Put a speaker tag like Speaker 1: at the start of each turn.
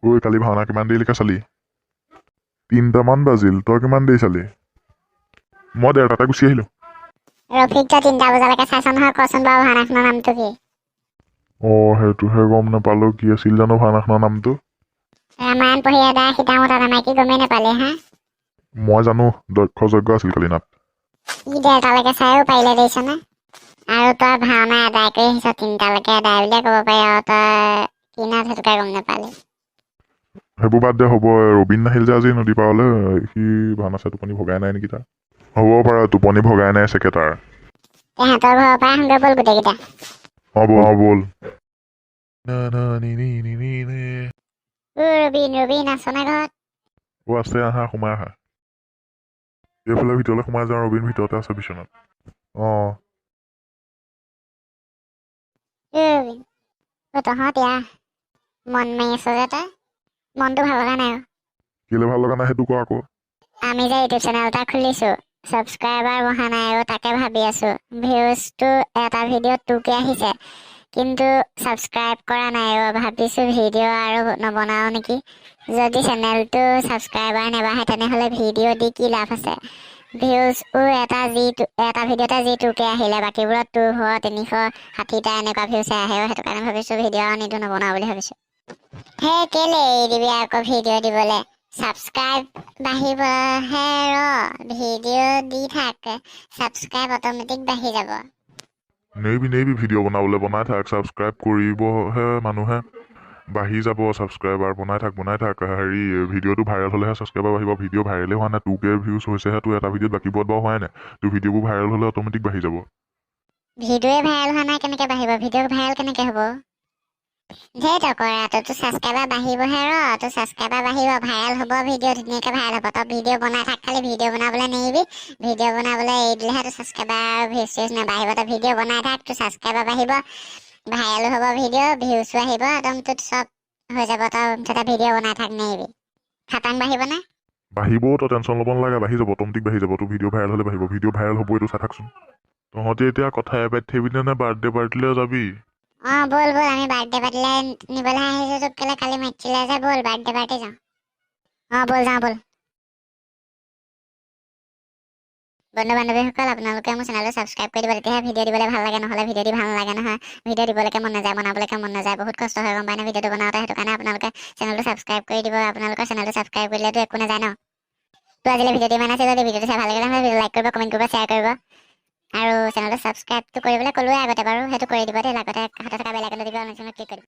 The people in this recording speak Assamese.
Speaker 1: ঐ কালি ভাওনা কিমান দেৰিলৈকে চালি 3টামান বাজিল তই কিমান দেৰি চালি মই 1:30টাতে গুচি আহিলো
Speaker 2: ৰফিক তই 3টা বজালৈকে চাইছ নহয় কচোন বাৰু ভাওনাখনৰ নামটো কি
Speaker 1: সেইটোহে গম নাপালো কি আছিল জানো ভাওনাখনৰ নামটো
Speaker 2: ৰামায়ণ পঢ়ি এদাই সীতামতা নামাইকি গমেই নাপালি হা
Speaker 1: মই জানো দক্ষ যজ্ঞ আছিল কালি নাট
Speaker 2: ই 1:30লৈকে চাইও পাৰিলে দেখিছনে আৰু তই ভাওনা এদাই কৰি আহিছ 3টালৈকে এদাই বুলিয়ে ক'ব পাৰি আৰু তই কি নাট সেইটোকে গম নাপালি
Speaker 1: সেইবোৰ বাদ দে হ'ব ৰবীন নাহিল যে আজি নদী পাৰলৈ সি ভাওনা চাই টোপনি ভগাই নাই নেকি তাৰ হ'ব পাৰে টোপনি ভগাই নাই চাগে তাৰ
Speaker 2: তেহেঁতৰ ঘৰৰ পৰা আহোঁগৈ ব'ল গোটেইকেইটা
Speaker 1: বল
Speaker 2: ৰবীন আছনে ঘৰত
Speaker 1: আছে আহা সোমাই আহা এইফালে ভিতৰলৈ সোমাই যাওঁ ৰবীন ভিতৰতে আছে বিচনাত
Speaker 2: ৰবীন তহঁত ইয়া মন মাৰি আছ যে তই মনটো ভাল লগা নাই
Speaker 1: কেলে ভাল লগা নাই সেইটো ক আকৌ
Speaker 2: আমি যে ইউটিউব চেনেল এটা খুলিছোঁ ছাবস্ক্ৰাইবাৰ বঢ়া নাই আৰু তাকে ভাবি আছোঁ ভিউজটো এটা ভিডিঅ'ত 2K আহিছে কিন্তু ছাবস্ক্ৰাইব কৰা নাই ভাবিছোঁ ভিডিঅ' আৰু নবনাওঁ নেকি যদি চেনেলটো ছাবস্ক্ৰাইবাৰ নেবাঢ়ে তেনেহ'লে ভিডিঅ' দি কি লাভ আছে ভিউজও এটা ভিডিঅ'তে যি 2K আহিলে বাকীবোৰত 360টা এনেকুৱা ভিউজ আহে সেইটো কাৰণে ভাবিছোঁ ভিডিঅ' আৰু নিদিওঁ নবনাওঁ বুলি ভাবিছোঁ সেই কেলে এৰি দিবি আকৌ ভিডিঅ' দিবলৈ ছাবস্ক্ৰাইব বাঢ়িবহে ভিডিঅ' দি থাক ছাবস্ক্ৰাইব অট'মেটিক বাঢ়ি যাব
Speaker 1: নেবি ভিডিঅ' বনাবলৈ বনাই থাক ছাবস্ক্ৰাইব কৰিবহে মানুহে বাঢ়ি যাব ছাবস্ক্ৰাইবাৰ বনাই থাক হেৰি ভিডিঅ'টো ভাইৰেল হ'লেহে ছাবস্ক্ৰাইবাৰ বাঢ়িব ভিডিঅ' ভাইৰেলে হোৱা নাই 2K ভিউজ হৈছেহে তোৰ এটা ভিডিঅ'ত বাকীবোৰত বাৰু হোৱাই নাই তোৰ ভিডিঅ'বোৰ ভাইৰেল হ'লে অট'মেটিক বাঢ়ি যাব
Speaker 2: ভিডিঅ'ই ভাইৰেল হোৱা নাই কেনেকৈ বাঢ়িব ভিডিঅ' ভাইৰেল কেনেকৈ হ'ব ধেৰ কৰা তোৰ ছাবস্ক্ৰাইবাৰ বাঢ়িবহে তোৰ ছাবস্ক্ৰাইবাৰ বাঢ়িব ভাইৰেল হ'ব ভিডিঅ' ধুনীয়াকৈ ভাইৰেল হ'ব তই ভিডিঅ' বনাই থাক খালি ভিডিঅ' বনাবলৈ নেৰিবি ভিডিঅ' বনাবলৈ এৰি দিলেহে তোৰ ছাবস্ক্ৰাইবাৰ ভিউজ চিউজ নাবাঢ়িব তই ভিডিঅ' বনাই থাক তোৰ ছাবস্ক্ৰাইবাৰ বাঢ়িব ভাইৰেলো হ'ব ভিডিঅ' ভিউজো আহিব একদম তোৰ চব হৈ যাব তই মুঠতে ভিডিঅ' বনাই থাক নেৰিবি খাটাং বাঢ়িবনে
Speaker 1: বাঢ়িব তই টেনশ্যন ল'ব নালাগে বাঢ়ি যাব অট'মেটিক বাঢ়ি যাব তোৰ ভিডিঅ' ভাইৰেল হ'লে বাঢ়িব ভিডিঅ' ভাইৰেল হ'ব এইটো চাই থাকচোন তহঁতি এতিয়া কথা এবাৰ থাকিবি নে বাৰ্থডে পাৰ্টিলৈ যাবি
Speaker 2: ব'ল আমি বাৰ্থডে পাৰ্টিলৈ নিবলৈ আহিছোঁ তোক কেলৈ কালি মাতিছিলে যে ব'ল বাৰ্থডে পাৰ্টি যাওঁ ব'ল বন্ধু বান্ধৱীসকল আপোনালোকে মোৰ চেনেলটো ছাবস্ক্ৰাইব কৰি দিব তেতিয়াহে ভিডিঅ' দিবলৈ ভাল লাগে নহ'লে ভিডিঅ' দি ভাল নালাগে নহয় ভিডিঅ' দিবলৈকে মন নাযায় বনাবলৈকে মন নাযায় বহুত কষ্ট হয় গম পায় নে ভিডিঅ'টো বনাওঁতে সেইটো কাৰণে আপোনালোকে চেনেলটো ছাবস্ক্ৰাইব কৰি দিব আপোনালোকৰ চেনেলটো ছাবস্ক্ৰাইব কৰিলেতো একো নাযায় ন তো আজিলৈ ভিডিঅ'টো ইমান আছে যদি ভিডিঅ'টো চাই ভাল লাগিলে নহয় ভিডিঅ'টো লাইক কৰিব কমেণ্ট কৰিব শ্বেয়াৰ কৰিব আৰু চেনেলটো ছাবস্ক্ৰাইবটো কৰিবলৈ ক'লোৱে আগতে বাৰু সেইটো কৰি দিব দেই লগতে হাতত থকা বেল আইকনটো দিব ক্লিক কৰিব